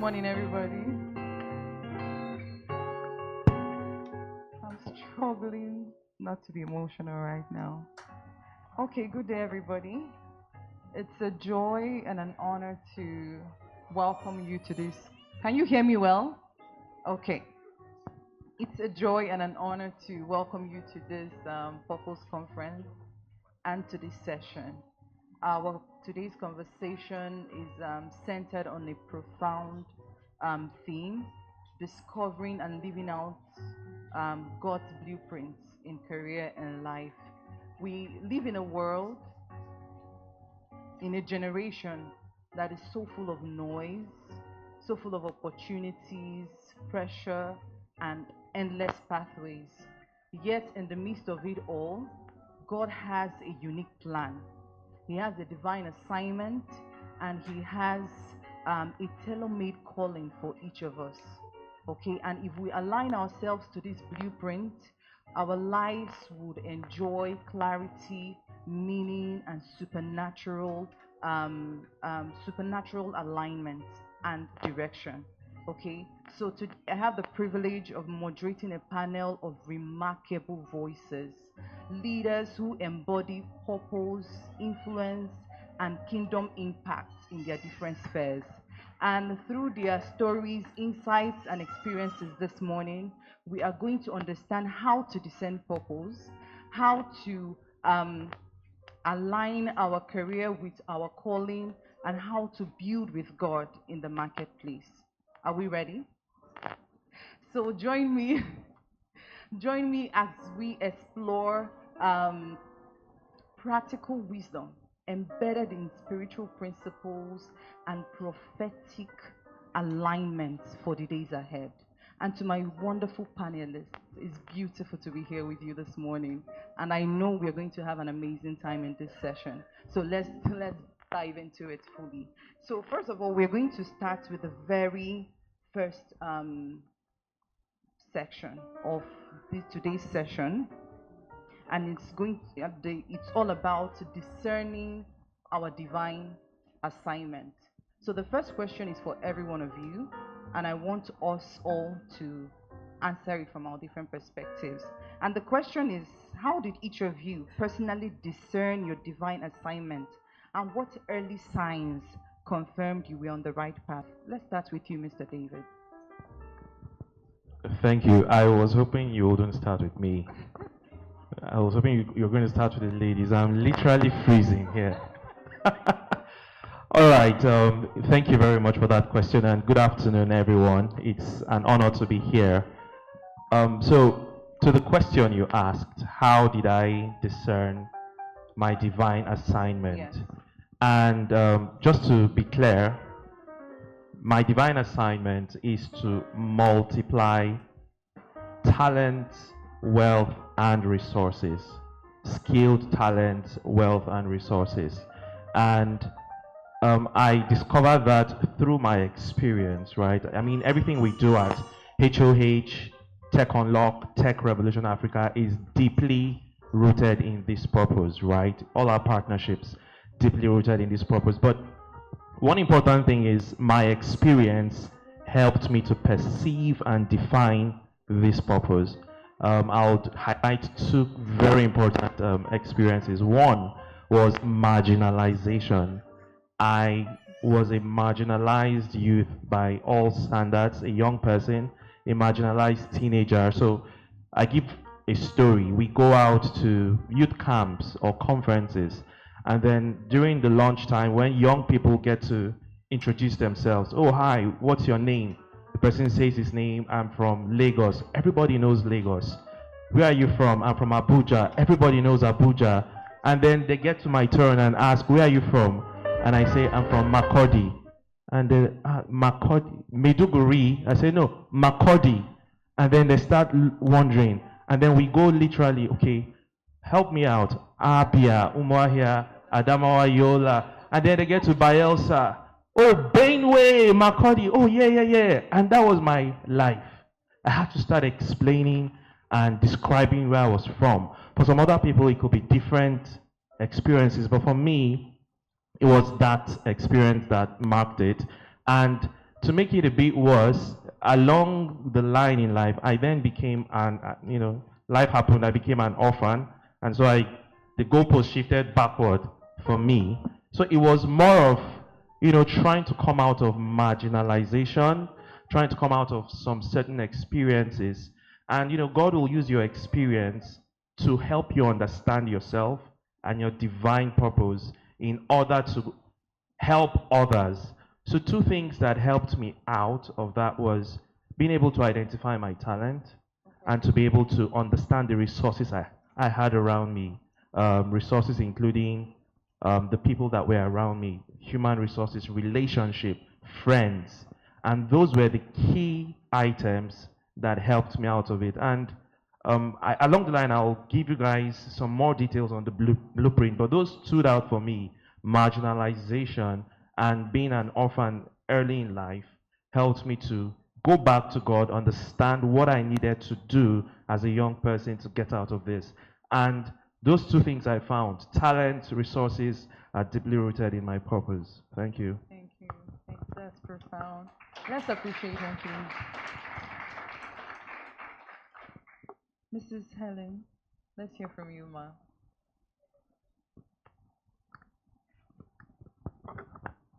morning, everybody. I'm struggling not to be emotional right now. Okay, good day, everybody. It's a joy and an honor to welcome you to this. Can you hear me well? Okay. It's a joy and an honor to welcome you to this Purpose Conference and to this session. Our today's conversation is centered on a profound theme, discovering and living out God's blueprints in career and life. We live in a world, in a generation that is so full of noise, so full of opportunities, pressure, and endless pathways. Yet in the midst of it all, God has a unique plan. He has a divine assignment, and He has a tailor-made calling for each of us. Okay, and if we align ourselves to this blueprint, our lives would enjoy clarity, meaning, and supernatural alignment and direction. Okay, so I have the privilege of moderating a panel of remarkable voices, leaders who embody purpose, influence, and kingdom impact in their different spheres. And through their stories, insights, and experiences this morning, we are going to understand how to discern purpose, how to align our career with our calling, and how to build with God in the marketplace. Are we ready? So join me as we explore practical wisdom embedded in spiritual principles and prophetic alignments for the days ahead. And to my wonderful panelists, it's beautiful to be here with you this morning. And I know we're going to have an amazing time in this session. So let's dive into it fully. So first of all, we're going to start with the very first section of today's session. And it's all about discerning our divine assignment. So the first question is for every one of you, and I want us all to answer it from our different perspectives. And the question is, how did each of you personally discern your divine assignment, and what early signs confirmed you were on the right path? Let's start with you, Mr. David. Thank you. I was hoping you wouldn't start with me. I was hoping you were going to start with the ladies. I'm literally freezing here. All right. Thank you very much for that question, and good afternoon, everyone. It's an honor to be here. So, to the question you asked, how did I discern my divine assignment? Yes. And just to be clear, my divine assignment is to multiply talent, wealth, and resources. Skilled talent, wealth, and resources. And I discovered that through my experience, right? I mean, everything we do at HOH, Tech Unlock, Tech Revolution Africa is deeply rooted in this purpose, right? All our partnerships deeply rooted in this purpose. But one important thing is my experience helped me to perceive and define this purpose. I'll highlight two very important experiences. One was marginalization. I was a marginalized youth by all standards, a young person, a marginalized teenager. So I give a story. We go out to youth camps or conferences, and then during the lunchtime, when young people get to introduce themselves, oh, hi, what's your name? The person says his name, I'm from Lagos. Everybody knows Lagos. Where are you from? I'm from Abuja. Everybody knows Abuja. And then they get to my turn and ask, where are you from? And I say, I'm from Makurdi. And they, Makurdi, Maiduguri. I say, no, Makurdi. And then they start wondering. And then we go literally, okay, help me out. Abia, Umuahia, Adamawa, Yola. And then they get to Bayelsa. Oh, Bainway, Makurdi. Oh, yeah. And that was my life. I had to start explaining and describing where I was from. For some other people, it could be different experiences. But for me, it was that experience that marked it. And to make it a bit worse, along the line in life, I then became life happened. I became an orphan, and so the goalpost shifted backward for me. So it was more of, trying to come out of marginalization, trying to come out of some certain experiences, and God will use your experience to help you understand yourself and your divine purpose in order to help others. So two things that helped me out of that was being able to identify my talent and to be able to understand the resources I had around me. Resources including the people that were around me, human resources, relationship, friends. And those were the key items that helped me out of it. And along the line, I'll give you guys some more details on the blueprint, but those stood out for me. Marginalization and being an orphan early in life helped me to go back to God, understand what I needed to do as a young person to get out of this. And those two things I found, talent, resources, are deeply rooted in my purpose. Thank you. Thank you. Thanks. That's profound. Let's appreciate him, please. Mrs. Helen, let's hear from you, ma.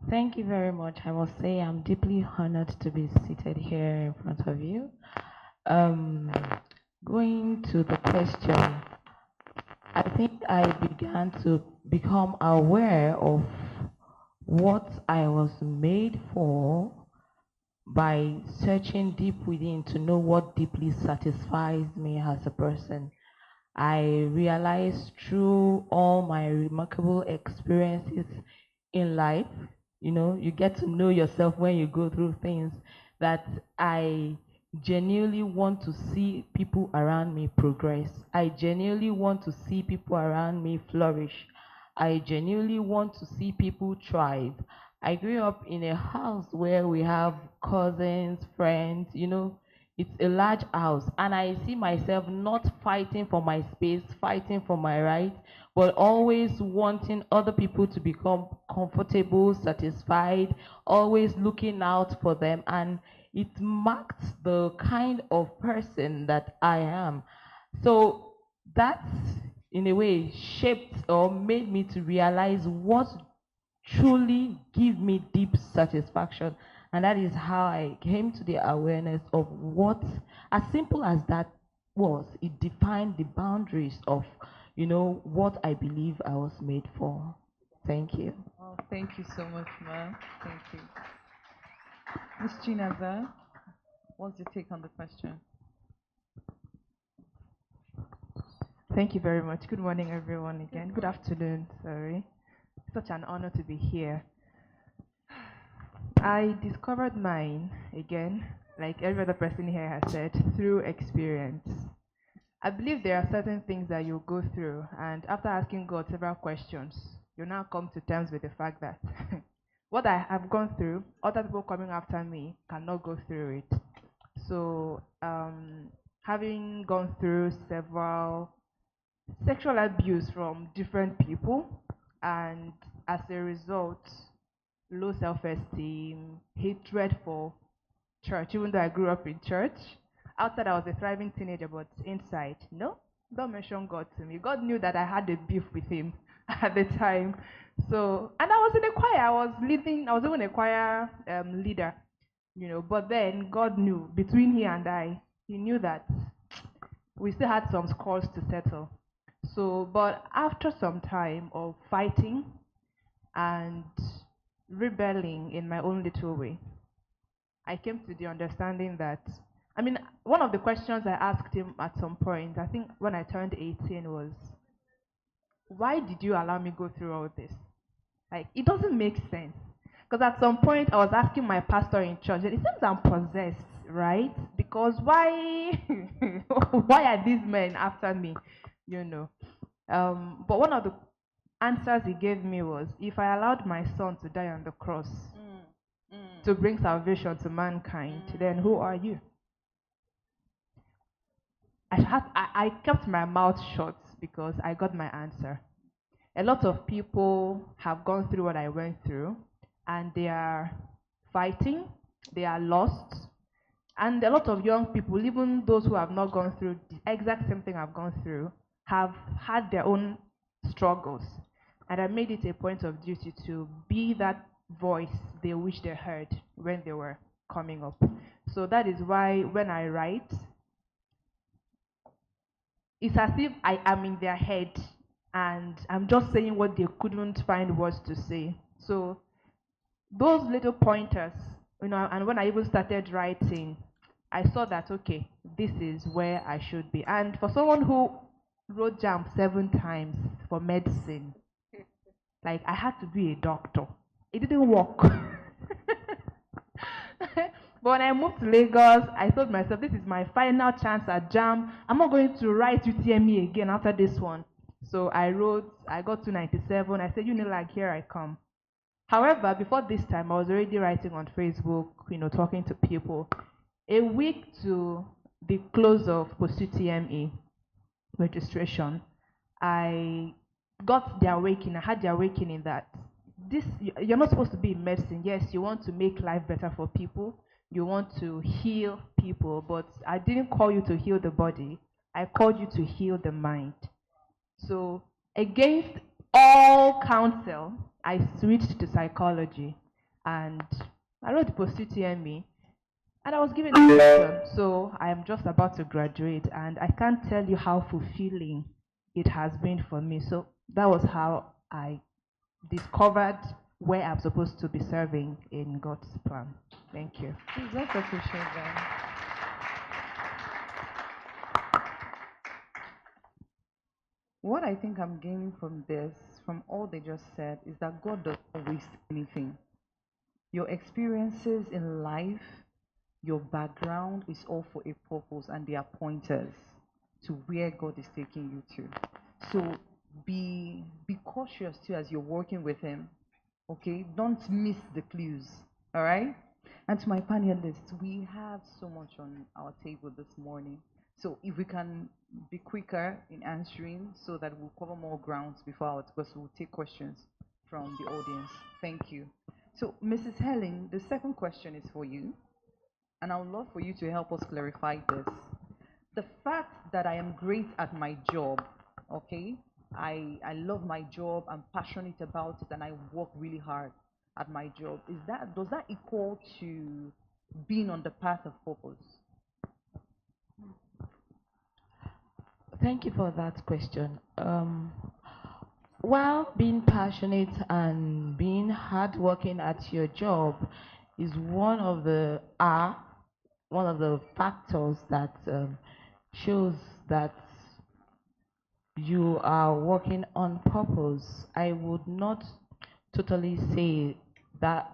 Thank you very much. I must say I'm deeply honored to be seated here in front of you. Going to the question, I think I began to become aware of what I was made for by searching deep within to know what deeply satisfies me as a person. I realized through all my remarkable experiences in life, you get to know yourself when you go through things, that I genuinely want to see people around me progress. I genuinely want to see people around me flourish. I genuinely want to see people thrive. I grew up in a house where we have cousins, friends, it's a large house, and I see myself not fighting for my space, fighting for my right, but always wanting other people to become comfortable, satisfied, always looking out for them. And it marked the kind of person that I am. So that, in a way, shaped or made me to realize what truly give me deep satisfaction. And that is how I came to the awareness of what, as simple as that was, it defined the boundaries of, what I believe I was made for. Thank you. Oh, thank you so much, ma. Thank you. Ms. Chinaza, what's your take on the question? Thank you very much. Good morning, everyone, again. Good afternoon, sorry. Such an honor to be here. I discovered mine, again, like every other person here has said, through experience. I believe there are certain things that you go through, and after asking God several questions, you now come to terms with the fact that what I have gone through, other people coming after me cannot go through it. So, having gone through several sexual abuse from different people, and as a result, low self-esteem, hatred for church, even though I grew up in church. Outside, I was a thriving teenager, but inside, no, don't mention God to me. God knew that I had a beef with him at the time. So, and I was in a choir, I was even a choir leader, but then God knew, between he and I, he knew that we still had some scores to settle. So, but after some time of fighting and rebelling in my own little way, I came to the understanding that, one of the questions I asked him at some point, I think when I turned 18, was, why did you allow me go through all this? Like, it doesn't make sense. Because at some point, I was asking my pastor in church, it seems I'm possessed, right? Because why, why are these men after me? But one of the answers he gave me was, if I allowed my son to die on the cross to bring salvation to mankind, then who are you? I kept my mouth shut because I got my answer. A lot of people have gone through what I went through, and they are fighting, they are lost. And a lot of young people, even those who have not gone through the exact same thing I've gone through, have had their own struggles. And I made it a point of duty to be that voice they wish they heard when they were coming up. So that is why when I write, it's as if I am in their head and I'm just saying what they couldn't find words to say. So those little pointers, and when I even started writing, I saw that, okay, this is where I should be. And for someone who wrote JAMB 7 times for medicine, like I had to be a doctor. It didn't work. But when I moved to Lagos, I told myself, this is my final chance at JAMB. I'm not going to write UTME again after this one. So I wrote, I got to 97. I said, Unilag, here I come. However, before this time, I was already writing on Facebook, talking to people. A week to the close of post-UTME registration, I got the awakening. I had the awakening that you're not supposed to be in medicine. Yes, you want to make life better for people. You want to heal people, but I didn't call you to heal the body. I called you to heal the mind. So against all counsel, I switched to psychology, and I wrote the post-UTME, and I was given a question. So I am just about to graduate, and I can't tell you how fulfilling it has been for me. So that was how I discovered where I'm supposed to be serving in God's plan. Thank you. Please, let's appreciate that. What I think I'm gaining from this, from all they just said, is that God doesn't waste anything. Your experiences in life, your background is all for a purpose, and they are pointers to where God is taking you to. So be cautious too as you're working with Him. Okay? Don't miss the clues. All right? And to my panelists, we have so much on our table this morning. So if we can be quicker in answering so that we'll cover more grounds before because we'll take questions from the audience. Thank you. So Mrs. Helen, the second question is for you. And I would love for you to help us clarify this. The fact that I am great at my job, okay? I love my job, I'm passionate about it, and I work really hard at my job. Does that equal to being on the path of purpose? Thank you for that question. While being passionate and being hardworking at your job is one of the factors that shows that you are working on purpose, I would not totally say that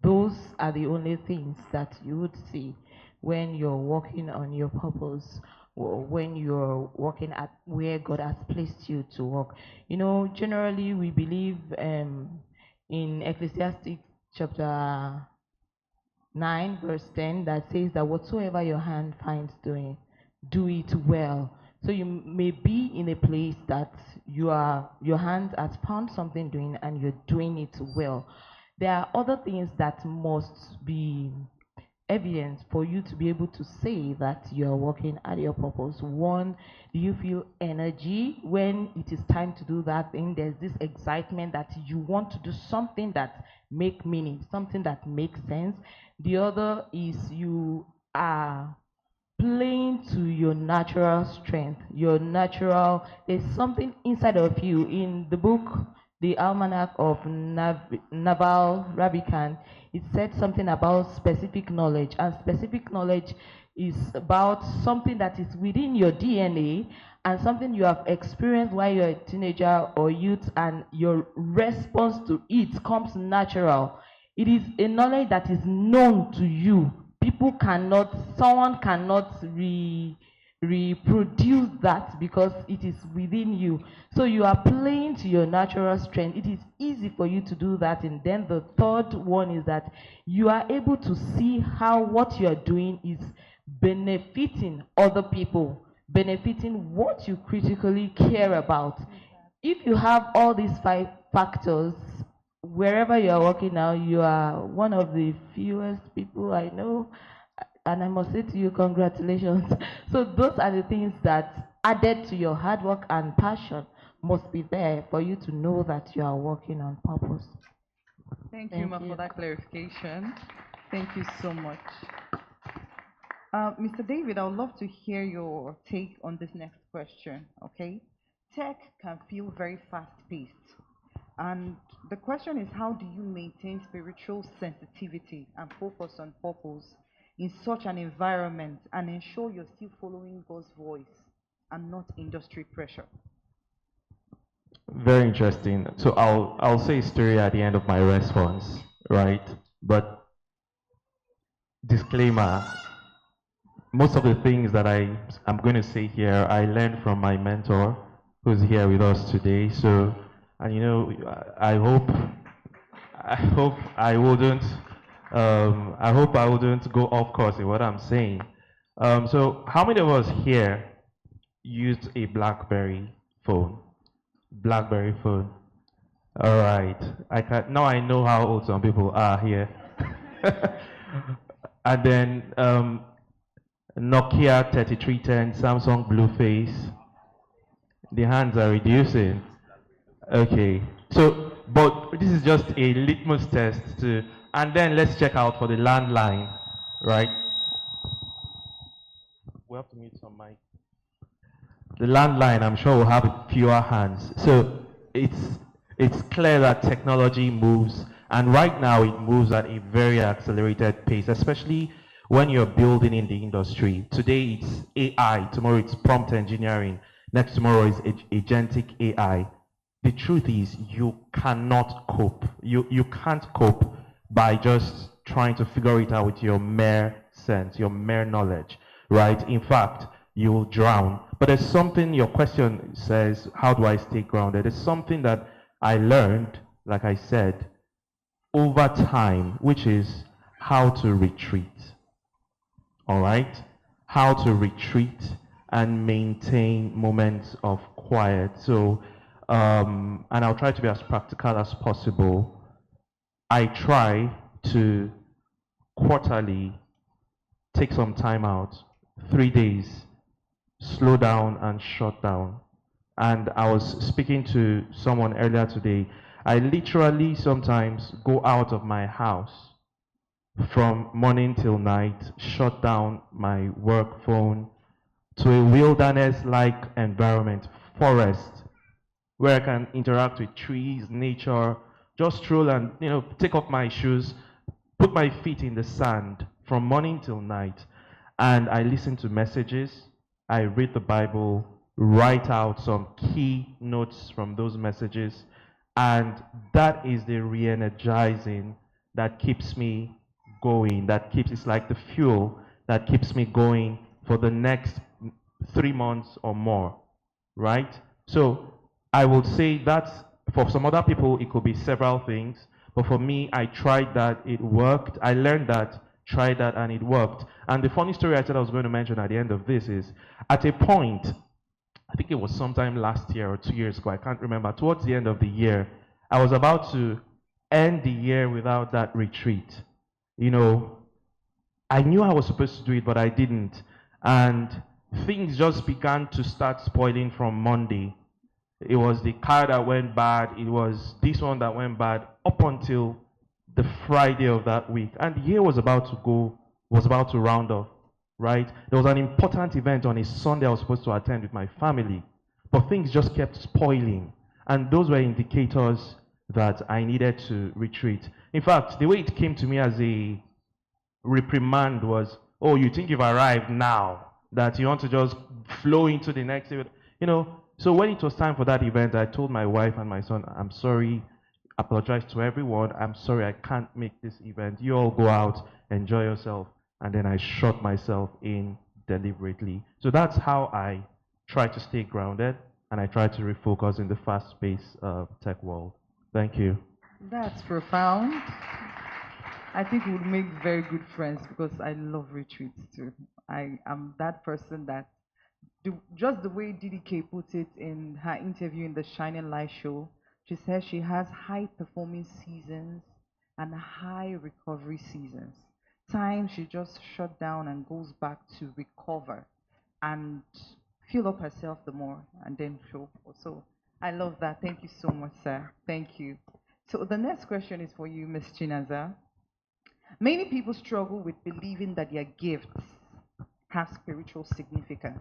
those are the only things that you would see when you're working on your purpose, or when you're working at where God has placed you to work. Generally we believe in Ecclesiastes chapter 9 verse 10 that says that whatsoever your hand finds doing, do it well. So you may be in a place that your hand has found something doing and you're doing it well. There are other things that must be evidence for you to be able to say that you're working at your purpose. One, do you feel energy when it is time to do that thing? There's this excitement that you want to do something that makes meaning, something that makes sense. The other is you are playing to your natural strength, there's something inside of you. In the book, The Almanac of Naval Ravikant, it said something about specific knowledge, and specific knowledge is about something that is within your DNA and something you have experienced while you're a teenager or youth, and your response to it comes natural. It is a knowledge that is known to you. Someone cannot reproduce that because it is within you. So you are playing to your natural strength. It is easy for you to do that. And then the third one is that you are able to see how what you are doing is benefiting other people, benefiting what you critically care about. If you have all these 5 factors, wherever you are working now, you are one of the fewest people I know, and I must say to you, congratulations. So those are the things that added to your hard work and passion must be there for you to know that you are working on purpose. Thank you, Ma, for that clarification. Thank you so much. Mr. David, I would love to hear your take on this next question, okay? Tech can feel very fast-paced. And the question is, how do you maintain spiritual sensitivity and focus on purpose in such an environment and ensure you're still following God's voice and not industry pressure? Very interesting. So I'll say a story at the end of my response, right? But disclaimer, most of the things that I'm going to say here, I learned from my mentor who's here with us today. So, and you know, I hope I hope I wouldn't go off course in what I'm saying. So how many of us here used a BlackBerry phone? BlackBerry phone. All right. Now I know how old some people are here. And then Nokia 3310, Samsung Blueface. The hands are reducing. Okay. So, but this is just a litmus test to, and then let's check out for the landline, right? We have to mute some mic. The landline, I'm sure, will have fewer hands. So it's clear that technology moves, and right now it moves at a very accelerated pace, especially when you're building in the industry. Today it's AI, tomorrow it's prompt engineering, next tomorrow is agentic AI. The truth is you cannot cope. You can't cope by just trying to figure it out with your mere sense, your mere knowledge, right? In fact, you will drown. But there's something, your question says, how do I stay grounded? It's something that I learned, like I said, over time, which is how to retreat. All right? How to retreat and maintain moments of quiet. So, and I'll try to be as practical as possible. I try to quarterly take some time out, 3 days, slow down and shut down. And I was speaking to someone earlier today. I literally sometimes go out of my house from morning till night, shut down my work phone to a wilderness-like environment, forest, where I can interact with trees, nature, just stroll and take off my shoes, put my feet in the sand from morning till night, and I listen to messages, I read the Bible, write out some key notes from those messages, and that is the re-energizing that keeps me going, it's like the fuel that keeps me going for the next 3 months or more, right? So I would say that for some other people, it could be several things. But for me, I tried that, it worked. I learned that, tried that, and it worked. And the funny story I said I was going to mention at the end of this is, at a point, I think it was sometime last year or 2 years ago, I can't remember, towards the end of the year, I was about to end the year without that retreat. I knew I was supposed to do it, but I didn't. And things just began to start spoiling from Monday. It was the car that went bad, it was this one that went bad, up until the Friday of that week. And the year was about to round off, right? There was an important event on a Sunday I was supposed to attend with my family, but things just kept spoiling. And those were indicators that I needed to retreat. In fact, the way it came to me as a reprimand was, oh, you think you've arrived now, that you want to just flow into the next event, So when it was time for that event, I told my wife and my son, I'm sorry, apologize to everyone, I'm sorry I can't make this event. You all go out, enjoy yourself. And then I shut myself in deliberately. So that's how I try to stay grounded, and I try to refocus in the fast-paced tech world. Thank you. That's profound. I think we would make very good friends because I love retreats too. I am that person that, just the way DDK put it in her interview in the Shining Light show, She says she has high performing seasons and high recovery seasons. Times she just shut down and goes back to recover and fill up herself the more and then show. So I love that. Thank you so much, sir. Thank you. So the next question is for you, Miss Chinaza. Many people struggle with believing that their gifts have spiritual significance.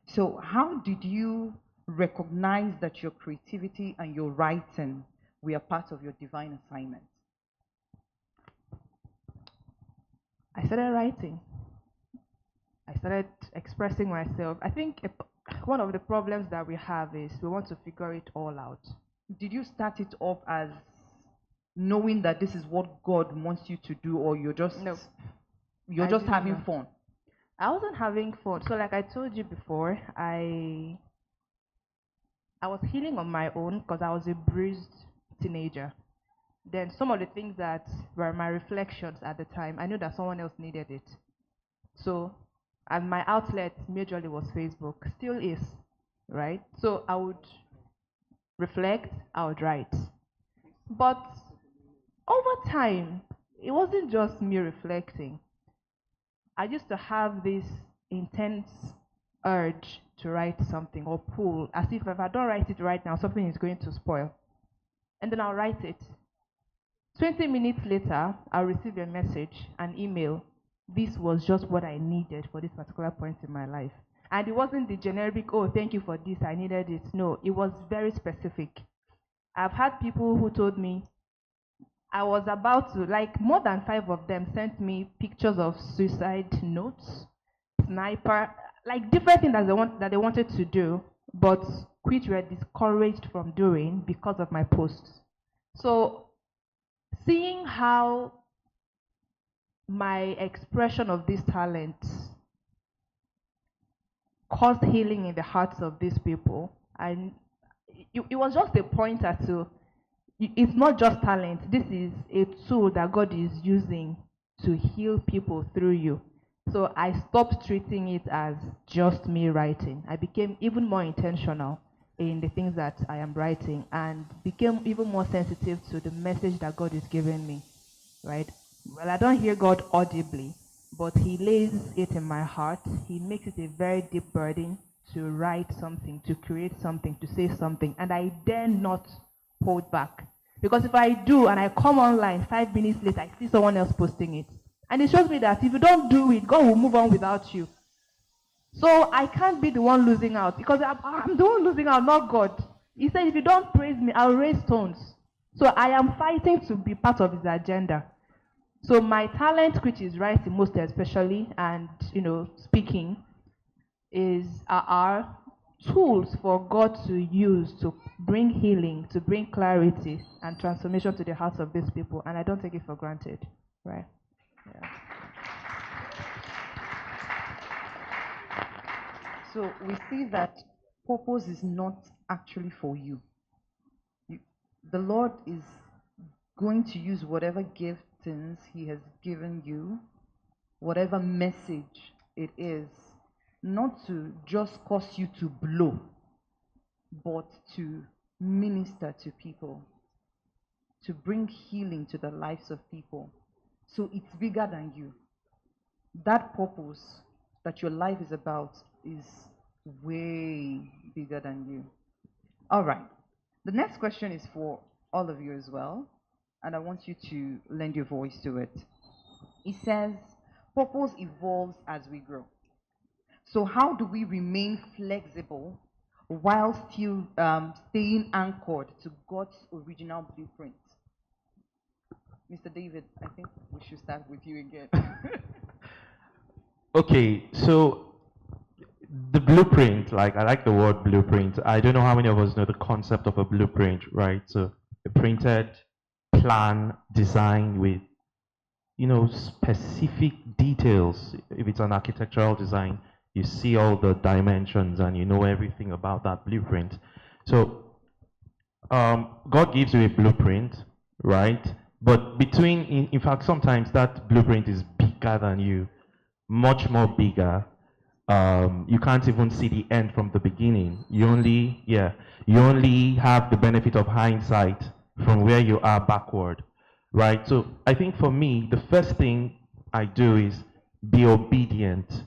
So how did you recognize that your creativity and your writing were part of your divine assignment? I started writing. I started expressing myself. I think one of the problems that we have is we want to figure it all out. Did you start it off as knowing that this is what God wants you to do, or you're just having fun? I wasn't having fun. So like I told you before, I was healing on my own because I was a bruised teenager. Then some of the things that were my reflections at the time, I knew that someone else needed it. So, and my outlet majorly was Facebook, still is, right? So I would reflect, I would write. But over time, it wasn't just me reflecting. I used to have this intense urge to write something or pull, as if I don't write it right now, something is going to spoil. And then I'll write it. 20 minutes later, I'll receive a message, an email. This was just what I needed for this particular point in my life. And it wasn't the generic, oh, thank you for this, I needed it. No, it was very specific. I've had people who told me, I was about to, like more than 5 of them sent me pictures of suicide notes, sniper, like different things that they wanted to do, but which were discouraged from doing because of my posts. So seeing how my expression of this talent caused healing in the hearts of these people, and it was just a pointer to, it's not just talent, this is a tool that God is using to heal people through you. So I stopped treating it as just me writing. I became even more intentional in the things that I am writing and became even more sensitive to the message that God is giving me, right? Well, I don't hear God audibly, but He lays it in my heart. He makes it a very deep burden to write something, to create something, to say something, and I dare not hold back. Because if I do and I come online 5 minutes later, I see someone else posting it. And it shows me that if you don't do it, God will move on without you. So I can't be the one losing out, because I'm the one losing out, not God. He said, if you don't praise me, I'll raise stones. So I am fighting to be part of His agenda. So my talent, which is writing most especially, and speaking, are tools for God to use to bring healing, to bring clarity and transformation to the hearts of these people, and I don't take it for granted, right? Yeah. So we see that purpose is not actually for you. The Lord is going to use whatever giftings He has given you, whatever message it is, not to just cause you to blow, but to minister to people, to bring healing to the lives of people. So it's bigger than you. That purpose that your life is about is way bigger than you. All right. The next question is for all of you as well, and I want you to lend your voice to it. It says, purpose evolves as we grow. So how do we remain flexible while still staying anchored to God's original blueprint? Mr. David, I think we should start with you again. Okay, so the blueprint, like I like the word blueprint. I don't know how many of us know the concept of a blueprint, right? So a printed plan design with, specific details. If it's an architectural design, you see all the dimensions and you know everything about that blueprint. So God gives you a blueprint, right? But in fact, sometimes that blueprint is bigger than you, much more bigger. You can't even see the end from the beginning. You only have the benefit of hindsight from where you are backward, right? So I think for me, the first thing I do is be obedient.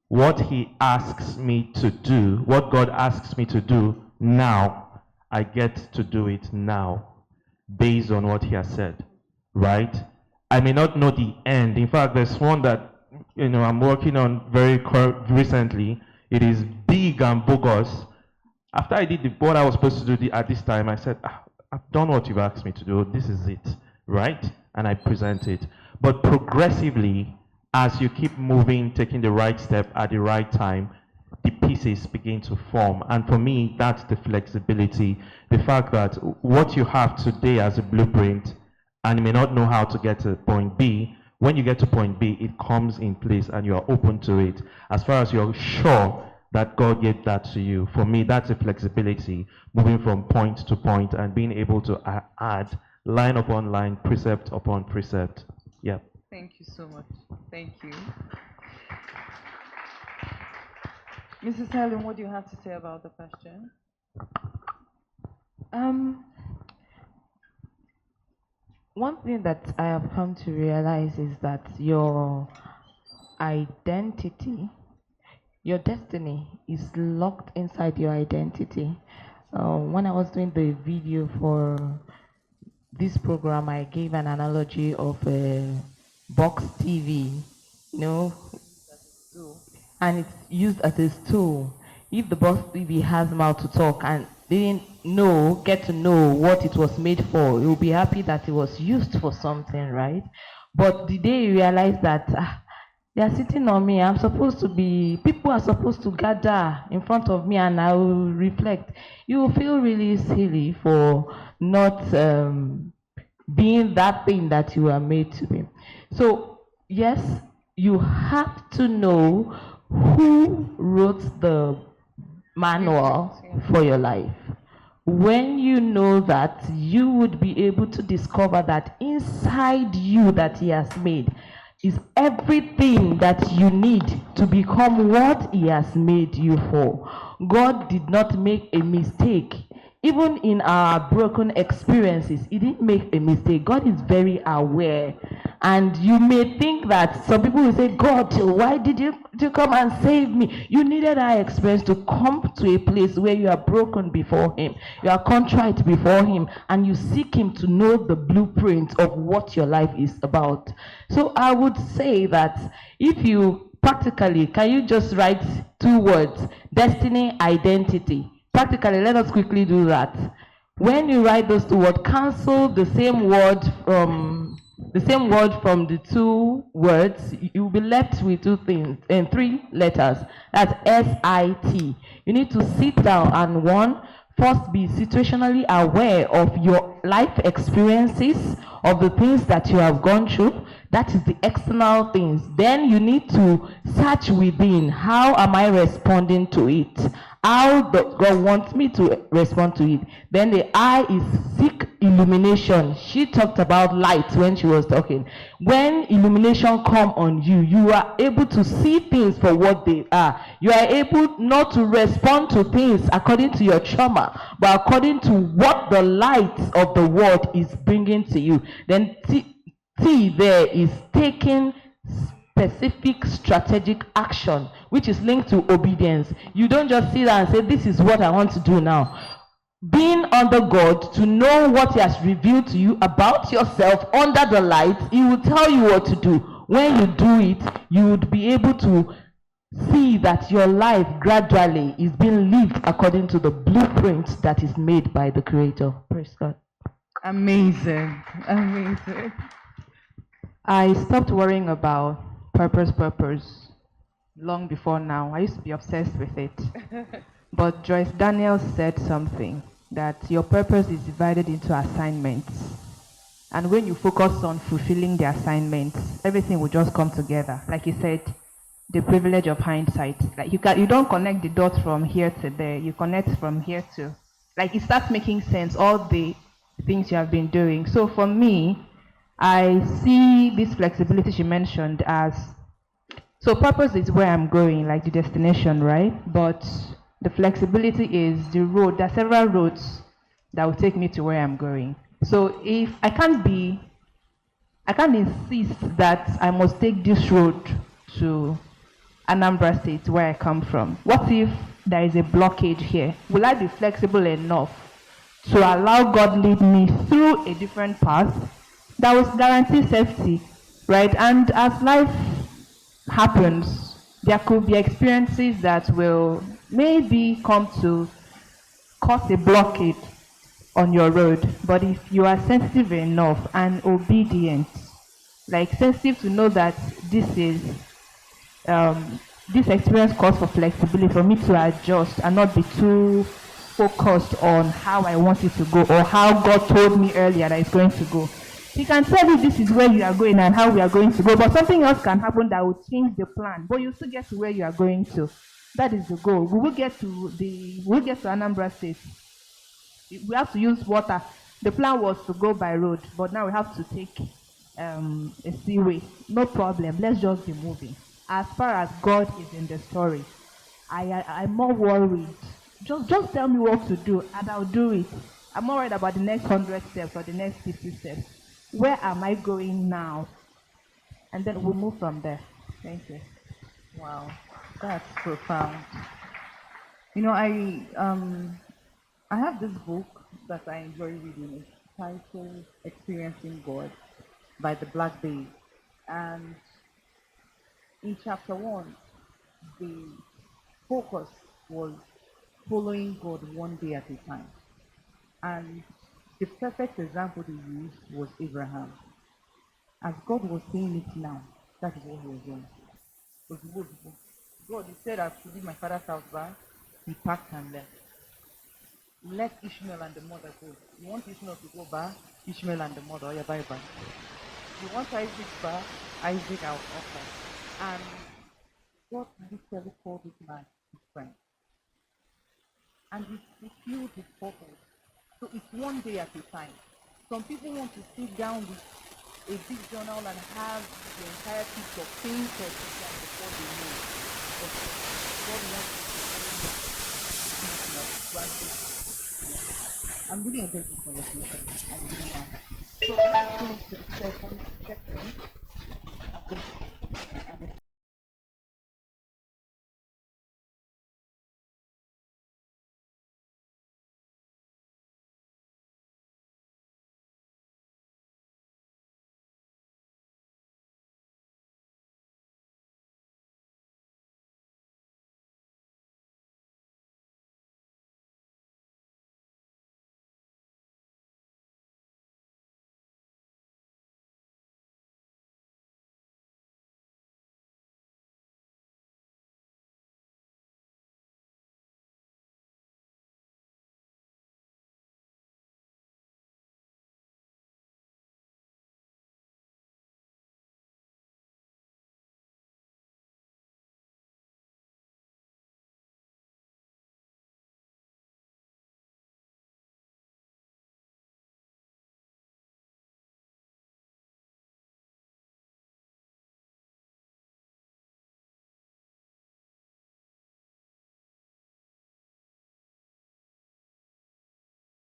What he asks me to do, what God asks me to do now, I get to do it now based on what he has said, right? I may not know the end. In fact, there's one that I'm working on very recently. It is big and bogus. After I did what I was supposed to do at this time, I said, I've done what you've asked me to do. This is it, right? And I present it. But progressively, as you keep moving, taking the right step at the right time, the pieces begin to form. And for me, that's the flexibility. The fact that what you have today as a blueprint, and you may not know how to get to point B, when you get to point B, it comes in place and you are open to it. As far as you're sure that God gave that to you. For me, that's a flexibility, moving from point to point and being able to add line upon line, precept upon precept. Yeah. Thank you so much. Thank you. Mrs. Helen, what do you have to say about the question? One thing that I have come to realize is that your identity, your destiny is locked inside your identity. When I was doing the video for this program, I gave an analogy of a box TV, and it's used as a stool. If the box TV has mouth to talk and didn't get to know what it was made for, it will be happy that it was used for something, right? But the day you realize that they are sitting on me, people are supposed to gather in front of me and I will reflect, you will feel really silly for not being that thing that you are made to be. So yes, you have to know who wrote the manual for your life. When you know that, you would be able to discover that inside you that he has made is everything that you need to become what he has made you for. God did not make a mistake. Even in our broken experiences, he didn't make a mistake. God is very aware. And you may think that some people will say, God, why did you come and save me? You needed our experience to come to a place where you are broken before him. You are contrite before him. And you seek him to know the blueprint of what your life is about. So I would say that if you practically, can you just write 2 words? Destiny, identity. Practically, let us quickly do that. When you write those 2 words, cancel the same word from the 2 words. You'll be left with 2 things and 3 letters. That's SIT. You need to sit down and first be situationally aware of your life experiences, of the things that you have gone through. That is the external things. Then you need to search within. How am I responding to it? How does God want me to respond to it? Then the I is seek illumination. She talked about light when she was talking. When illumination come on you, you are able to see things for what they are. You are able not to respond to things according to your trauma, but according to what the light of the world is bringing to you. Then T there is taking specific strategic action, which is linked to obedience. You don't just sit there and say, this is what I want to do now. Being under God, to know what he has revealed to you about yourself under the light, he will tell you what to do. When you do it, you would be able to see that your life gradually is being lived according to the blueprint that is made by the Creator. Praise God. Amazing. Amazing. I stopped worrying about purpose long before now. I used to be obsessed with it. But Joyce Daniels said something, that your purpose is divided into assignments. And when you focus on fulfilling the assignments, everything will just come together. Like you said, the privilege of hindsight. Like you don't connect the dots from here to there. You connect from here to, like it starts making sense, all the things you have been doing. So for me, I see this flexibility she mentioned as So purpose is where I'm going, like the destination, right? But the flexibility is the road. There are several roads that will take me to where I'm going. So if I can't insist that I must take this road to Anambra State, where I come from. What if there is a blockage here? Will I be flexible enough to allow God lead me through a different path that will guarantee safety, right? And as life happens, there could be experiences that will maybe come to cause a blockage on your road. But if you are sensitive enough and obedient, like sensitive to know that this is this experience calls for flexibility for me to adjust and not be too focused on how I want it to go or how God told me earlier that it's going to go. He can tell you this is where you are going and how we are going to go, but something else can happen that will change the plan. But you still get to where you are going to. That is the goal. We'll get to Anambra State. We have to use water. The plan was to go by road, but now we have to take a seaway. No problem. Let's just be moving. As far as God is in the story, I'm more worried. Just tell me what to do, and I'll do it. I'm more worried about the next 100 steps or the next 50 steps. Where am I going now? And then we'll move from there. Thank you. Wow, that's profound. You know, I have this book that I enjoy reading. It's titled Experiencing God by the Black Bay. And in chapter one, the focus was following God one day at a time. And the perfect example they used was Abraham. As God was saying it now, that is what he was doing. God, he said I should leave my father's house back. He packed and left. Let Ishmael and the mother go. You want Ishmael to go back? Ishmael and the mother, oh yeah, bye bye. You want Isaac back? Isaac I'll offer. And God literally called this man his friend. And he fulfilled his purpose. So it's one day at a time. Some people want to sit down with a big journal and have the entire picture painted to them before they know. But God wants to I'm really enjoying this conversation. I'm really am. So let's go to the second section.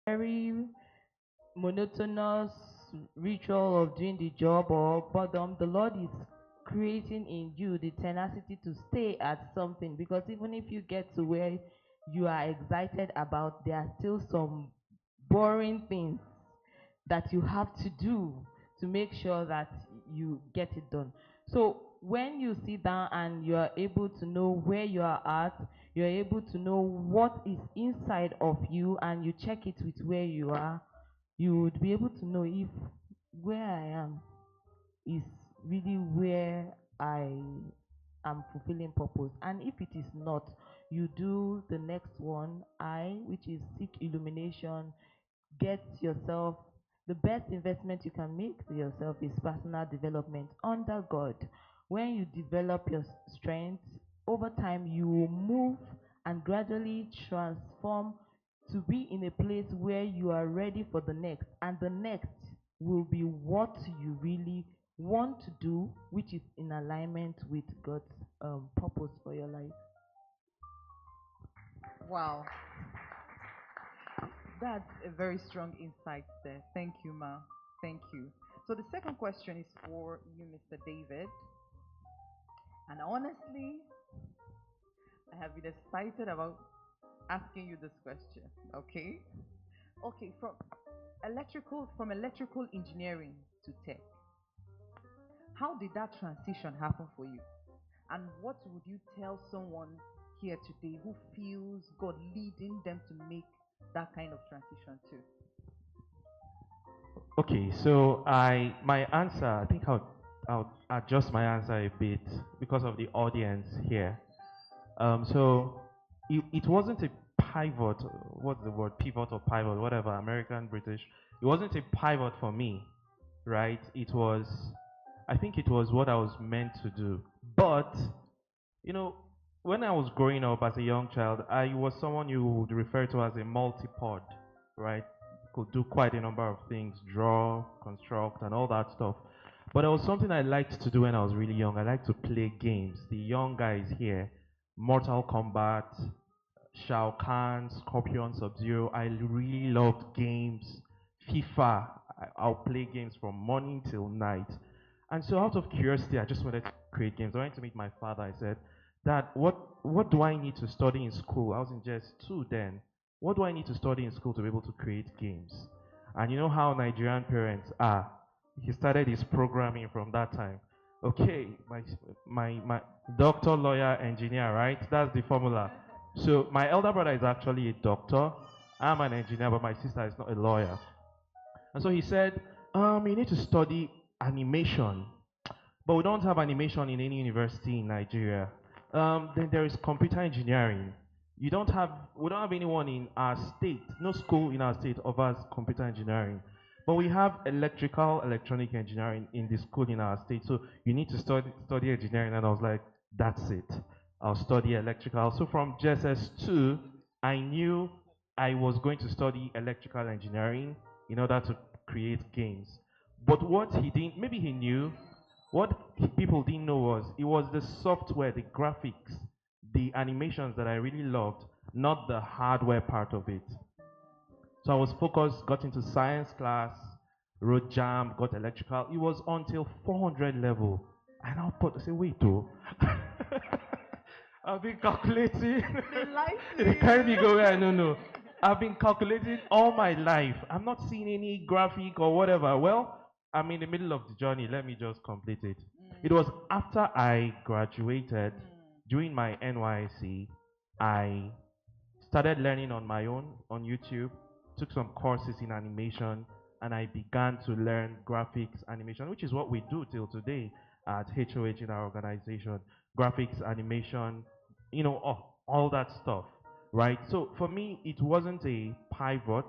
Very monotonous ritual of doing the job or boredom, the Lord is creating in you the tenacity to stay at something, because even if you get to where you are excited about, there are still some boring things that you have to do to make sure that you get it done. So when you sit down and you are able to know where you are at, you're able to know what is inside of you, and you check it with where you are, you would be able to know if where I am is really where I am fulfilling purpose. And if it is not, you do the next one, which is seek illumination. Get yourself, the best investment you can make to yourself is personal development under God. When you develop your strength, over time you will move and gradually transform to be in a place where you are ready for the next, and the next will be what you really want to do which is in alignment with God's purpose for your life? Wow. That's a very strong insight there. Thank you, Ma. Thank you. So the second question is for you, Mr. David. And honestly, I have been excited about asking you this question. Okay? Okay, from electrical engineering to tech. How did that transition happen for you? And what would you tell someone here today who feels God leading them to make that kind of transition too? Okay, so my answer, I think I'll adjust my answer a bit because of the audience here. So it wasn't a pivot. What's the word? Pivot or pivot, whatever, American, British. It wasn't a pivot for me, right? It was, I think it was what I was meant to do. But, you know, when I was growing up as a young child, I was someone you would refer to as a multipod, right? Could do quite a number of things, draw, construct, and all that stuff. But it was something I liked to do when I was really young. I liked to play games. The young guys here, Mortal Kombat, Shao Kahn, Scorpion, Sub-Zero. I really loved games. FIFA. I'll play games from morning till night. And so out of curiosity, I just wanted to create games. I went to meet my father. I said, Dad, what do I need to study in school? I was in just 2 then. What do I need to study in school to be able to create games? And you know how Nigerian parents are. He started his programming from that time. Okay, my doctor, lawyer, engineer, right? That's the formula. So my elder brother is actually a doctor. I'm an engineer, but my sister is not a lawyer. And so he said, you need to study animation. But we don't have animation in any university in Nigeria. Then there is computer engineering. We don't have anyone in our state, no school in our state offers computer engineering. But we have electronic engineering in the school in our state. So you need to study engineering. And I was like, that's it. I'll study electrical. So from JSS 2, I knew I was going to study electrical engineering in order to create games. But what he didn't, maybe he knew, what people didn't know was it was the software, the graphics, the animations that I really loved, not the hardware part of it. So I was focused, got into science class, wrote jam, got electrical. It was until 400 level. And I thought, I said, wait, though. I've been calculating. They carry me go where I don't know. I've been calculating all my life. I'm not seeing any graphic or whatever. Well, I'm in the middle of the journey. Let me just complete it. It was after I graduated, during my NYC, I started learning on my own on YouTube, took some courses in animation, and I began to learn graphics animation, which is what we do till today at HOH in our organization. Graphics, animation, you know, all that stuff, right? So for me, it wasn't a pivot.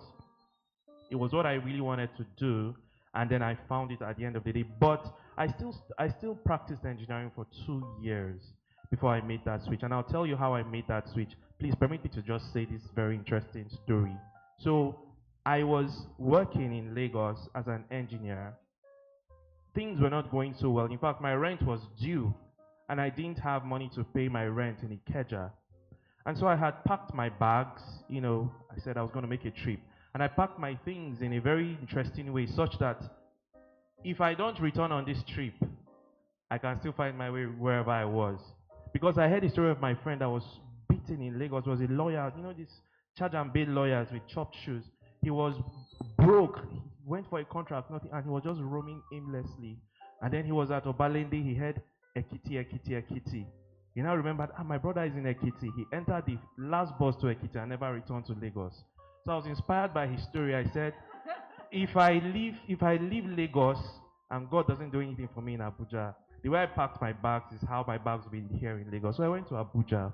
It was what I really wanted to do, and then I found it at the end of the day. But I still practiced engineering for 2 years before I made that switch. And I'll tell you how I made that switch. Please permit me to just say this very interesting story. So I was working in Lagos as an engineer. Things were not going so well. In fact, my rent was due, and I didn't have money to pay my rent in Ikeja. And so I had packed my bags, you know, I said I was going to make a trip. And I packed my things in a very interesting way, such that if I don't return on this trip, I can still find my way wherever I was. Because I heard the story of my friend that was beaten in Lagos, was a lawyer, you know, these charge and bail lawyers with chopped shoes. He was broke, he went for a contract, nothing, and he was just roaming aimlessly. And then he was at Obalende, he heard Ekiti, Ekiti, Ekiti. He now remembered, my brother is in Ekiti. He entered the last bus to Ekiti and never returned to Lagos. So I was inspired by his story. I said, if I leave Lagos and God doesn't do anything for me in Abuja, the way I packed my bags is how my bags will be here in Lagos. So I went to Abuja,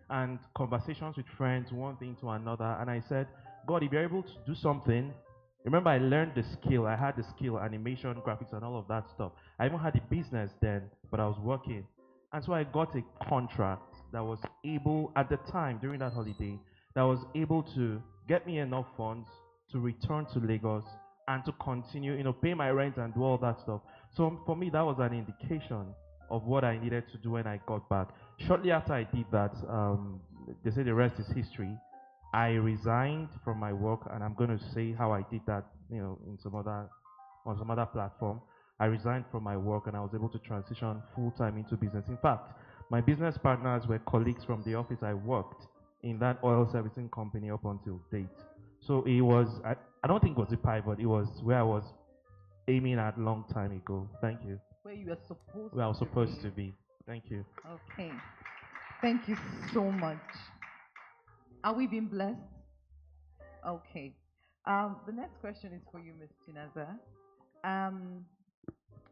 and conversations with friends, one thing to another, and I said, God, if you're able to do something, remember I learned the skill. I had the skill, animation, graphics, and all of that stuff. I even had a business then, but I was working. And so I got a contract that was able, at the time, during that holiday, that was able to get me enough funds to return to Lagos and to continue, you know, pay my rent and do all that stuff. So for me, that was an indication of what I needed to do when I got back. Shortly after I did that, they say the rest is history. I resigned from my work, and I'm going to say how I did that, in on some other platform. I resigned from my work, and I was able to transition full time into business. In fact, my business partners were colleagues from the office I worked in that oil servicing company up until date. So it was, I don't think it was a pivot, it was where I was aiming at long time ago. Thank you. Where you were supposed Where I was to supposed be. to be. Thank you. Okay. Thank you so much. Are we being blessed? Okay. The next question is for you, Ms. Chinaza.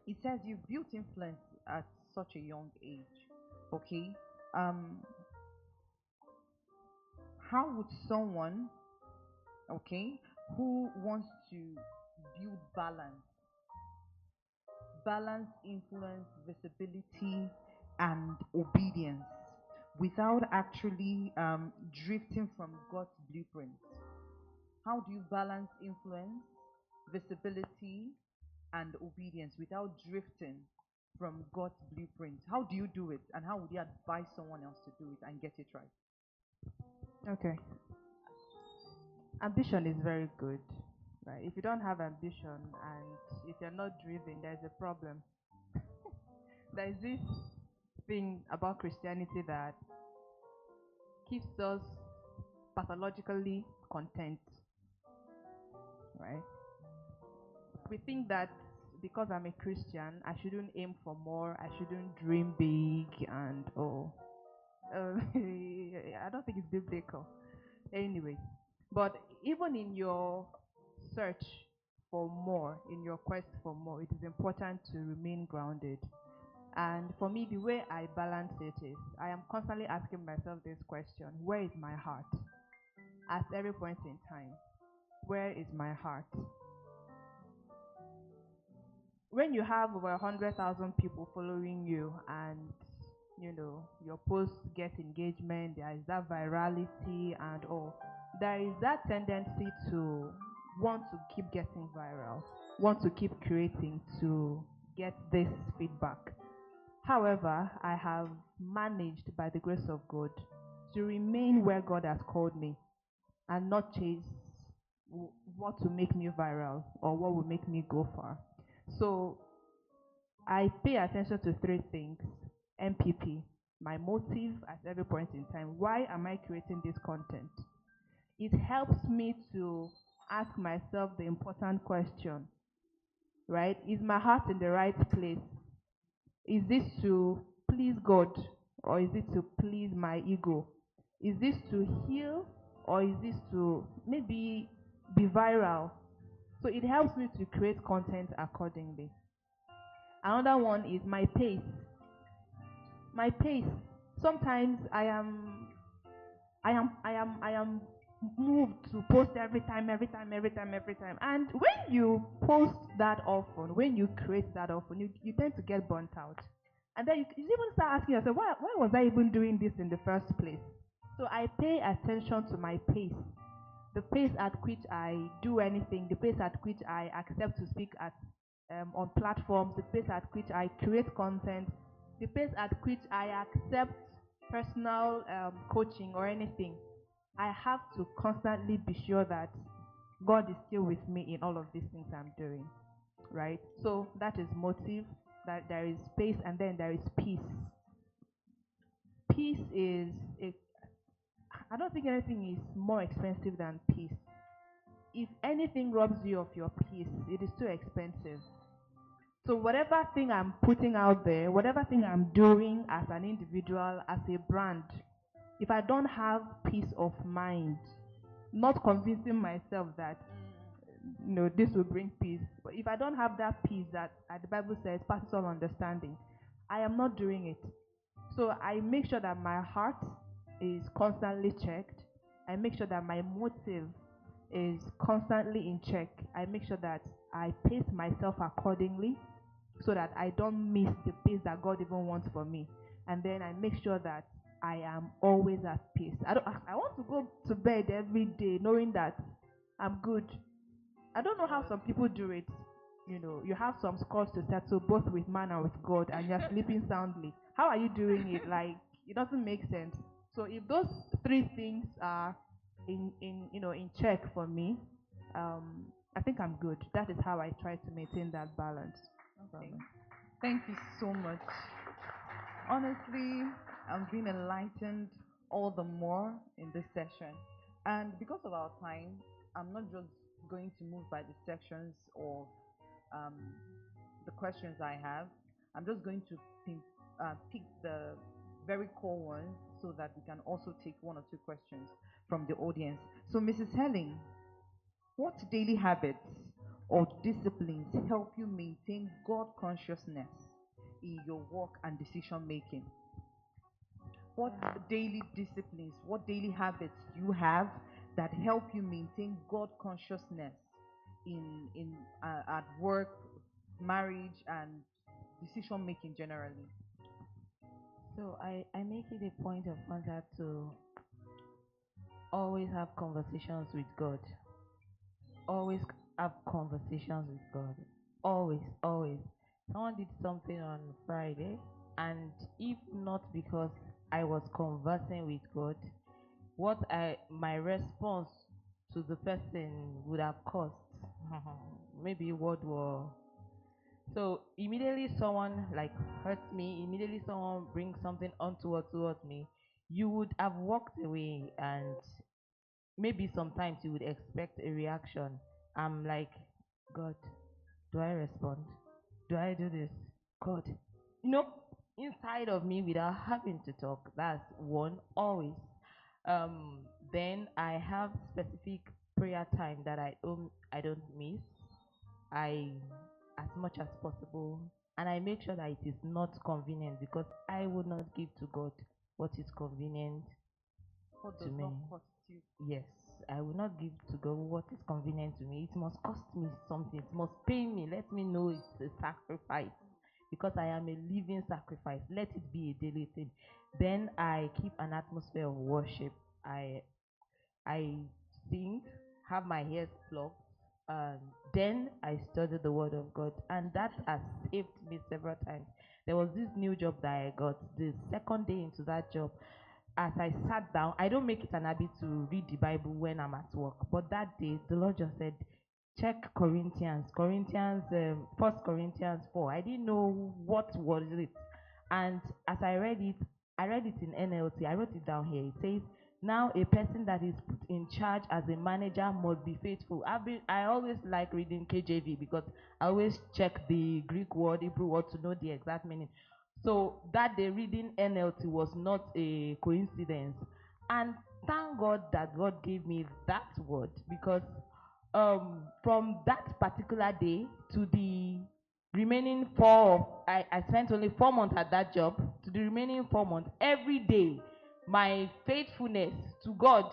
It says you've built influence at such a young age. Okay. How would someone, okay, who wants to build balance, influence, visibility, and obedience without actually drifting from God's blueprint? How do you balance influence, visibility, and obedience without drifting from God's blueprint? How do you do it, and how would you advise someone else to do it and get it right? Okay. Ambition is very good, right? If you don't have ambition and if you're not driven, there's a problem. There is this thing about Christianity that keeps us pathologically content, right? We think that because I'm a Christian, I shouldn't aim for more, I shouldn't dream big, and I don't think it's biblical. Anyway, but even in your search for more, in your quest for more, it is important to remain grounded. And for me, the way I balance it is I am constantly asking myself this question: where is my heart? At every point in time, where is my heart? When you have over 100,000 people following you and your posts get engagement, there is that virality and all, there is that tendency to want to keep getting viral, want to keep creating to get this feedback. However, I have managed by the grace of God to remain where God has called me and not chase what will make me viral or what will make me go far. So I pay attention to three things. MPP, my motive at every point in time. Why am I creating this content? It helps me to ask myself the important question, right? Is my heart in the right place? Is this to please God or is it to please my ego? Is this to heal or is this to maybe be viral? So it helps me to create content accordingly. Another one is my pace. My pace. Sometimes I am moved to post every time. And when you post that often, when you create that often, you tend to get burnt out. And then you even start asking yourself, why was I even doing this in the first place? So I pay attention to my pace. The pace at which I do anything, the pace at which I accept to speak at on platforms, the pace at which I create content, the pace at which I accept personal coaching or anything. I have to constantly be sure that God is still with me in all of these things I'm doing, right? So that is motive, that there is space, and then there is peace. Peace is, I don't think anything is more expensive than peace. If anything robs you of your peace, it is too expensive. So whatever thing I'm putting out there, whatever thing I'm doing as an individual, as a brand, if I don't have peace of mind, not convincing myself that this will bring peace, but if I don't have that peace that the Bible says passes all understanding, I am not doing it. So I make sure that my heart is constantly checked. I make sure that my motive is constantly in check. I make sure that I pace myself accordingly so that I don't miss the pace that God even wants for me. And then I make sure that I am always at peace. I want to go to bed every day knowing that I'm good. I don't know how some people do it. you have some scores to settle both with man and with God, and you're sleeping soundly. How are you doing it? Like, it doesn't make sense. So if those three things are in check for me, I think I'm good. That is how I try to maintain that balance. Okay. Thank you so much. Honestly, I'm being enlightened all the more in this session. And because of our time, I'm not just going to move by the sections of um, the questions I have. I'm just going to pick the very core ones so that we can also take one or two questions from the audience. So, Mrs. Helen, what daily habits or disciplines help you maintain God consciousness in your work and decision making? What daily disciplines, what daily habits do you have that help you maintain God consciousness in at work, marriage, and decision making generally? So I make it a point of contact to always have conversations with God. Always have conversations with God. Always, always. Someone did something on Friday, and if not because I was conversing with God, my response to the person would have cost maybe world war. So immediately someone like hurts me, immediately someone brings something untoward towards me, you would have walked away, and maybe sometimes you would expect a reaction. I'm like, God, do I respond? Do I do this? God, inside of me without having to talk. That's one, always. Then I have specific prayer time that I don't miss. I, as much as possible, and I make sure that it is not convenient, because I would not give to God what is convenient What to does me. not cost you? Yes, I will not give to God what is convenient to me. It must cost me something. It must pay me. Let me know it's a sacrifice, because I am a living sacrifice. Let it be a daily thing. Then I keep an atmosphere of worship. I sing, have my ears plugged, and then I study the Word of God, and that has saved me several times. There was this new job that I got. The second day into that job, as I sat down, I don't make it an habit to read the Bible when I'm at work, but that day the Lord just said, check Corinthians, 1 Corinthians 4. I didn't know what was it, and as I read it in NLT. I wrote it down here. It says, now a person that is put in charge as a manager must be faithful. I always like reading KJV, because I always check the Greek word, Hebrew word, to know the exact meaning. So that day reading NLT was not a coincidence. And thank God that God gave me that word, because from that particular day to the remaining I spent only 4 months at that job. To the remaining 4 months, every day, my faithfulness to God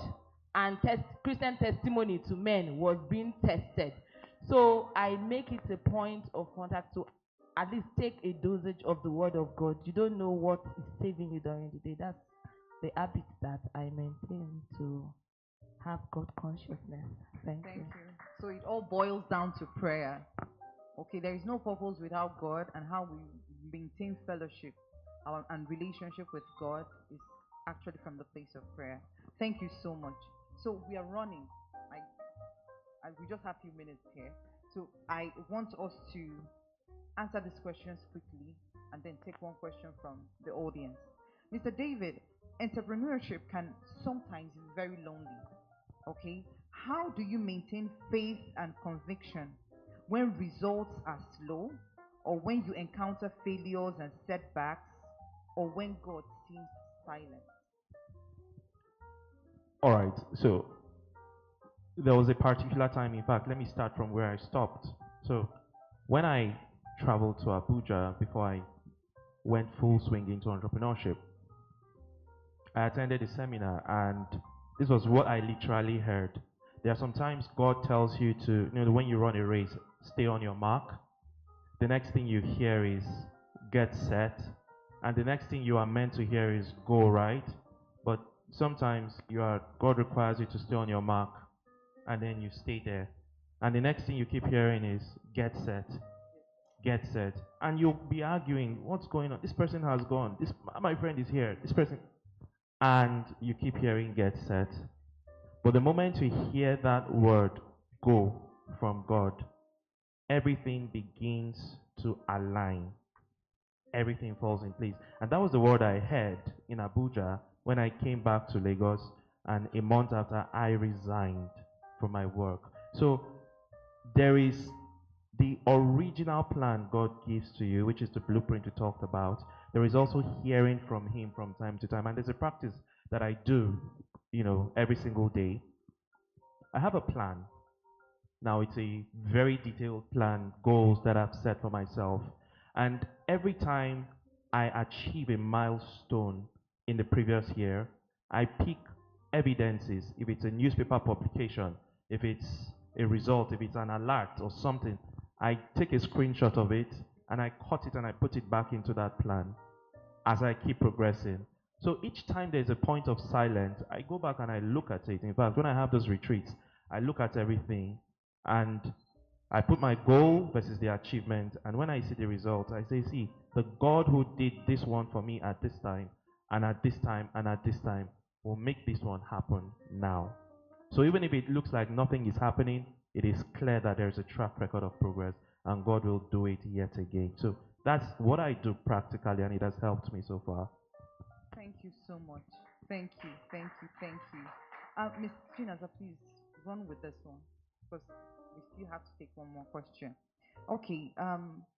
and Christian testimony to men was being tested. So I make it a point of contact to at least take a dosage of the Word of God. You don't know what is saving you during the day. That's the habit that I maintain to have God consciousness. Thank you. So it all boils down to prayer. Okay, there is no purpose without God, and how we maintain fellowship and relationship with God is actually from the place of prayer. Thank you so much. So we are running. We just have a few minutes here. So I want us to answer these questions quickly and then take one question from the audience. Mr. David, entrepreneurship can sometimes be very lonely. Okay, how do you maintain faith and conviction when results are slow, or when you encounter failures and setbacks, or when God seems silent? All right. So there was a particular time. In fact, let me start from where I stopped. So when I traveled to Abuja before I went full swing into entrepreneurship, I attended a seminar, and this was what I literally heard. There are sometimes God tells you to, when you run a race, stay on your mark. The next thing you hear is get set, and the next thing you are meant to hear is go right. But sometimes God requires you to stay on your mark, and then you stay there. And the next thing you keep hearing is get set. And you'll be arguing, what's going on? This person has gone. This my friend is here. This person. And you keep hearing get set. But the moment you hear that word go from God, everything begins to align. Everything falls in place. And that was the word I heard in Abuja when I came back to Lagos, and a month after I resigned from my work. So there is the original plan God gives to you, which is the blueprint we talked about. There is also hearing from Him from time to time. And there's a practice that I do, every single day. I have a plan. Now, it's a very detailed plan, goals that I've set for myself. And every time I achieve a milestone in the previous year, I pick evidences. If it's a newspaper publication, if it's a result, if it's an alert or something, I take a screenshot of it and I cut it and I put it back into that plan as I keep progressing. So each time there's a point of silence, I go back and I look at it. In fact, when I have those retreats, I look at everything and I put my goal versus the achievement. And when I see the result, I say, see, the God who did this one for me at this time, and at this time, and at this time, will make this one happen now. So even if it looks like nothing is happening, it is clear that there's a track record of progress, and God will do it yet again. So that's what I do practically, and it has helped me so far. Thank you so much. Thank you, thank you, thank you. Ms. Chinaza, please run with this one, because we still have to take one more question. Okay,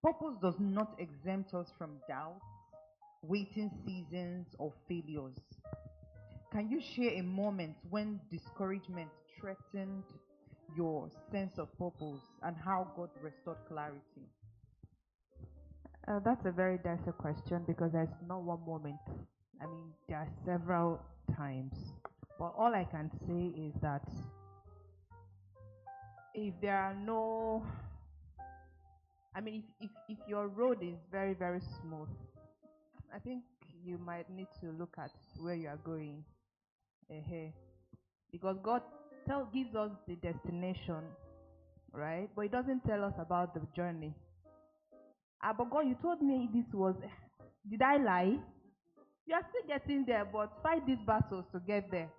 purpose does not exempt us from doubts, waiting seasons, or failures. Can you share a moment when discouragement threatened your sense of purpose and how God restored clarity? That's a very dicey question because there's not one moment. I mean, there are several times. But all I can say is that if there are no, I mean, if your road is very, very smooth, I think you might need to look at where you are going. Because God gives us the destination, right? But He doesn't tell us about the journey. But God, you told me this was, did I lie? You are still getting there, but fight these battles to get there.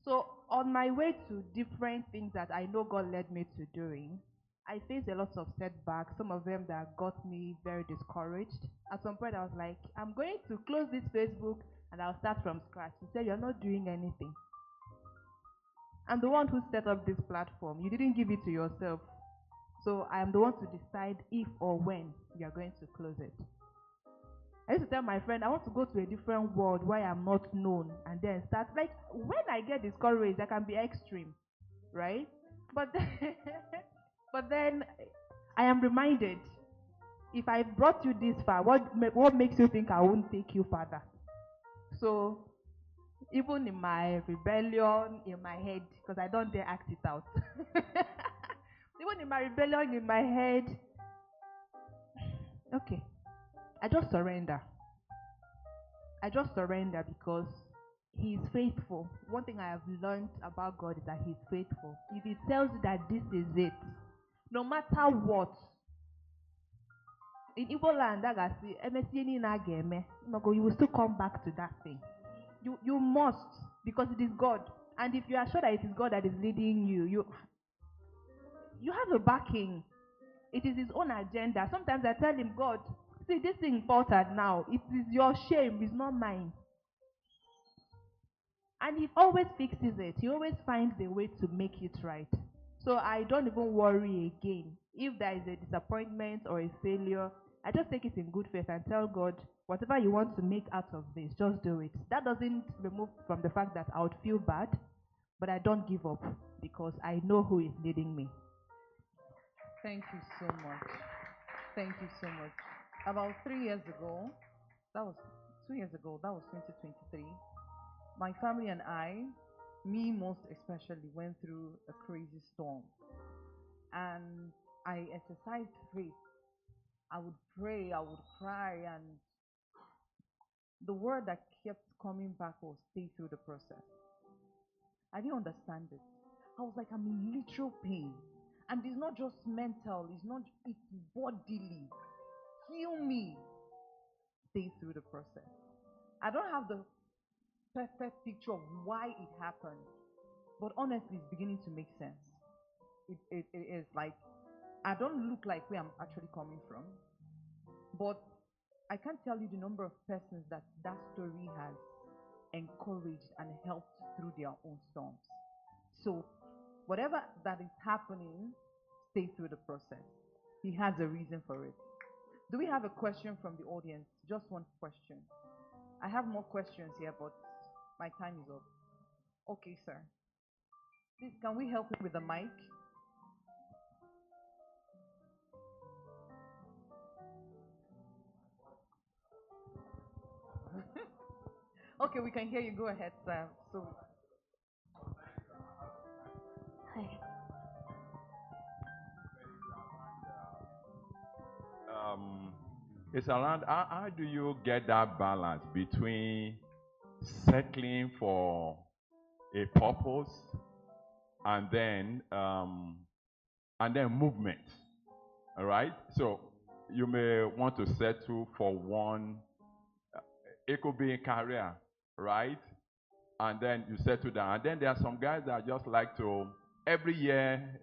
So on my way to different things that I know God led me to doing, I faced a lot of setbacks, some of them that got me very discouraged. At some point I was like, I'm going to close this Facebook and I'll start from scratch. He said, you're not doing anything. I'm the one who set up this platform. You didn't give it to yourself. So I am the one to decide if or when you are going to close it. I used to tell my friend, I want to go to a different world where I'm not known and then start. Like, when I get discouraged, I can be extreme, right? But then, but then I am reminded, if I brought you this far, what makes you think I won't take you further? So even in my rebellion, in my head, because I don't dare act it out, even in my rebellion, in my head, okay, I just surrender. I just surrender because He is faithful. One thing I have learned about God is that He's faithful. If He tells you that this is it, no matter what, in Igbo land, you will still come back to that thing. You must, because it is God. And if you are sure that it is God that is leading you, you have a backing. It is His own agenda. Sometimes I tell Him, God, see, this thing faltered now. It is your shame, it's not mine. And He always fixes it. He always finds a way to make it right. So I don't even worry again. If there is a disappointment or a failure, I just take it in good faith and tell God, whatever you want to make out of this, just do it. That doesn't remove from the fact that I would feel bad, but I don't give up because I know who is leading me. Thank you so much. Thank you so much. About 3 years ago, that was 2 years ago, that was 2023, my family and I, me most especially, went through a crazy storm. And I exercised faith. I would pray, I would cry, and the word that kept coming back was stay through the process. I didn't understand it. I was like, I'm in literal pain. And it's not just mental, it's bodily. Heal me. Stay through the process. I don't have the perfect picture of why it happened, but honestly, it's beginning to make sense. It is like, I don't look like where I'm actually coming from, but I can't tell you the number of persons that story has encouraged and helped through their own storms. So, whatever that is happening, stay through the process. He has a reason for it. Do we have a question from the audience? Just one question. I have more questions here, but my time is up. Okay, sir. Please, can we help him with the mic? Okay, we can hear you. Go ahead, sir. So, Hi. It's around how do you get that balance between settling for a purpose and then movement. All right. So you may want to settle for one. It could be a career, right? And then you settle down. And then there are some guys that just like to every year,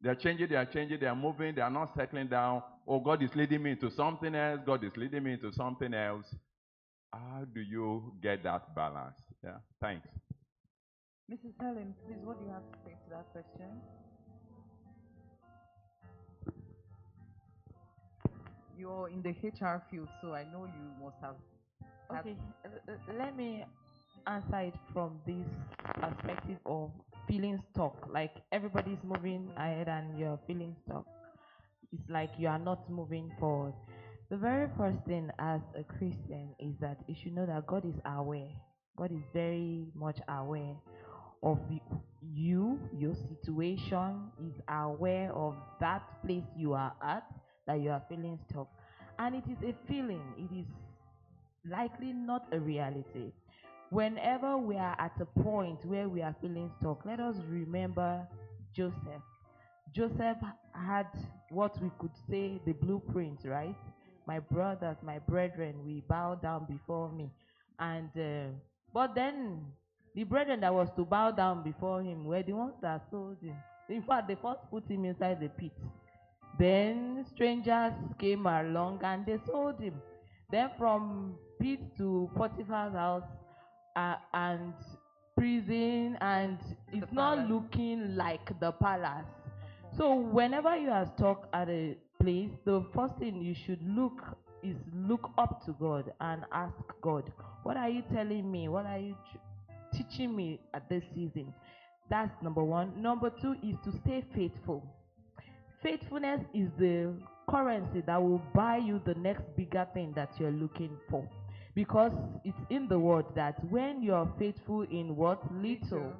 they're changing, they're moving, they are not settling down. Oh, God is leading me into something else. God is leading me into something else. How do you get that balance? Yeah, thanks. Mrs. Helen, please, what do you have to say to that question? You're in the HR field, so I know you must have. Okay, let me answer it from this perspective of feeling stuck. Like everybody's moving ahead and you're feeling stuck. It's like you are not moving forward. The very first thing as a Christian is that you should know that God is aware. God is very much aware of you, your situation, is aware of that place you are at, that you are feeling stuck. And it is a feeling, it is likely not a reality. Whenever we are at a point where we are feeling stuck, let us remember Joseph. Joseph had what we could say the blueprint, right? My brothers, my brethren, we bow down before me. And but then the brethren that was to bow down before him were the ones that sold him. In fact, they first put him inside the pit. Then strangers came along and they sold him. Then from pit to Potiphar's house and prison, and it's not looking like the palace. So whenever you are stuck at a place, the first thing you should look up to God and ask God, what are you telling me? What are you teaching me at this season? That's number one. Number two is to stay faithful. Faithfulness is the currency that will buy you the next bigger thing that you're looking for. Because it's in the word that when you're faithful in what? Little,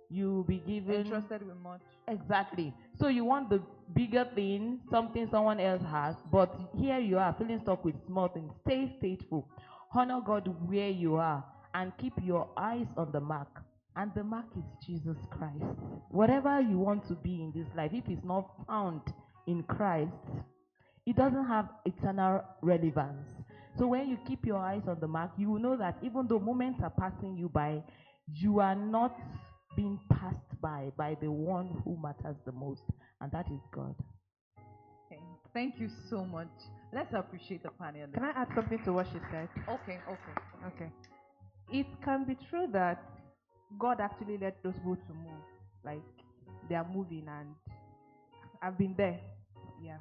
you will be given. Entrusted with much. Exactly. So you want the bigger thing, something someone else has, but here you are feeling stuck with small things. Stay faithful. Honor God where you are and keep your eyes on the mark. And the mark is Jesus Christ. Whatever you want to be in this life, if it's not found in Christ, it doesn't have eternal relevance. So when you keep your eyes on the mark, you will know that even though moments are passing you by, you are not being passed by the one who matters the most, and that is God. Okay. Thank you so much. Let's appreciate the panel. Can I add something to what she said? Okay. Okay. It can be true that God actually led those boats to move. Like they are moving, and I've been there. Yeah.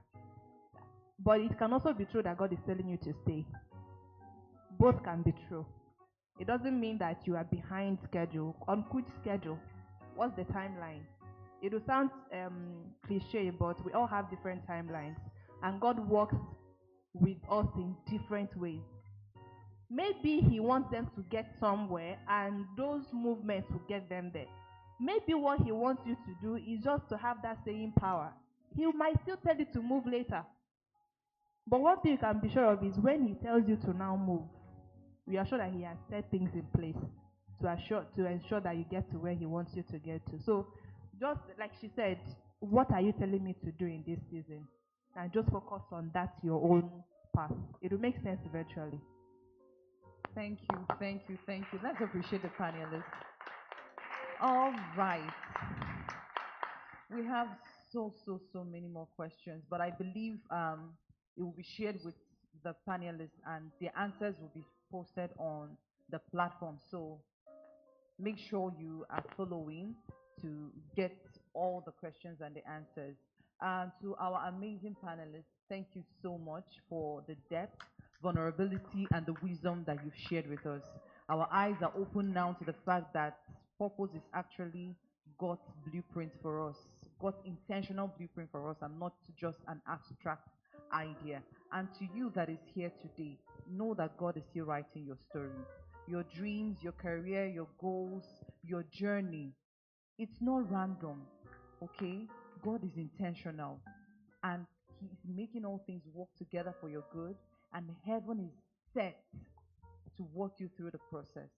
But it can also be true that God is telling you to stay. Both can be true. It doesn't mean that you are behind schedule. On which schedule? What's the timeline? It will sound cliche, but we all have different timelines. And God works with us in different ways. Maybe He wants them to get somewhere, and those movements will get them there. Maybe what He wants you to do is just to have that staying power. He might still tell you to move later. But one thing you can be sure of is when He tells you to now move, we are sure that He has set things in place to ensure that you get to where He wants you to get to. So just like she said, what are you telling me to do in this season? And just focus on that, your own path. It will make sense eventually. Thank you, thank you, thank you. Let's appreciate the panelists. All right. We have so many more questions, but I believe it will be shared with the panelists and the answers will be posted on the platform. So make sure you are following to get all the questions and the answers. To our amazing panelists, thank you so much for the depth, vulnerability, and the wisdom that you've shared with us. Our eyes are open now to the fact that purpose is actually God's blueprint for us, God's intentional blueprint for us, and not just an abstract idea. And to you that is here today, know that God is still writing your story. Your dreams, your career, your goals, your journey. It's not random, okay? God is intentional and He is making all things work together for your good, and heaven is set to walk you through the process.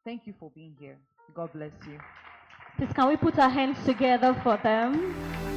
Thank you for being here. God bless you. Please, can we put our hands together for them?